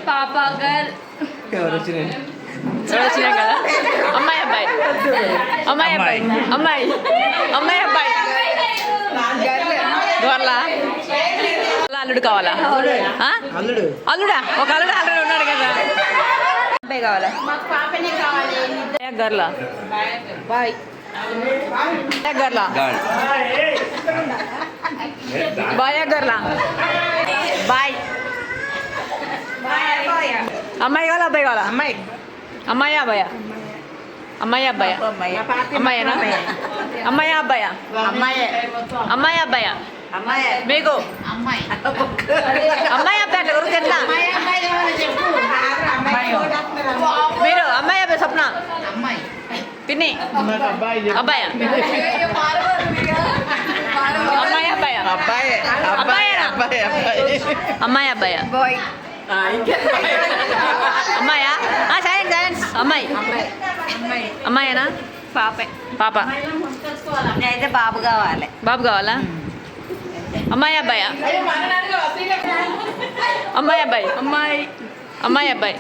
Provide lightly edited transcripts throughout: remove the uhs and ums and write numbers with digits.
పాప గర్ల్. ఎవరు వచ్చినాయి వచ్చినాయి కదా. అమ్మాయి అబ్బాయి అమ్మాయి అబ్బాయి అమ్మాయి అమ్మాయి అబ్బాయి గోర్ల అల్లుడు కావాలా? అల్లుడు అల్లుడా? ఒక అల్లుడు ఆల్రెడీ ఉన్నాడు కదా. అబ్బాయి కావాలా? గర్ల బాయ్ గర్ల బాయ్ గర్ల బాయ్. అమ్మాయి కావాలా అబ్బాయి కావాలా? అమ్మాయి. అమ్మాయి అబ్బాయా? అమ్మాయి అబ్బాయా? అమ్మాయేనా? అమ్మాయి అబ్బాయా? అమ్మాయి అబ్బాయా? మీకు అమ్మాయి అబ్బాయి అట్లా గురించి ఎట్లా మీరు? అమ్మాయి అబ్బాయి స్వప్న పిన్ని అబ్బాయా? అమ్మాయి అబ్బాయా? అబ్బాయేనా? అమ్మాయి అబ్బాయా? అమ్మాయా? సైన్స్ సైన్స్ అమ్మాయి అమ్మాయేనా? పాప. అయితే బాబు కావాలి. బాబు కావాలా? అమ్మాయి అబ్బాయా? అమ్మాయి అబ్బాయి అమ్మాయి అబ్బాయి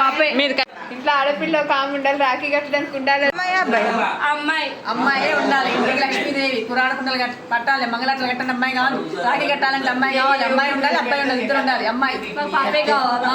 పాపే. మీరు ఇంట్లో ఆడపిల్ల కాము ఉండాలి, రాఖీ కట్టడానికి ఉండాలి. అమ్మాయి అబ్బాయి అమ్మాయి. అమ్మాయే ఉండాలి. ఇంటికి లక్ష్మీదేవి పురాణ కుండలు పట్టాలి, మంగళాట్లు కట్టండి అమ్మాయి కావాలి. రాఖీ కట్టాలంటే అమ్మాయి కావాలి. అమ్మాయి ఉండాలి, అబ్బాయి ఉండాలి, ఇద్దరు ఉండాలి. అమ్మాయి పాపే కావాలా?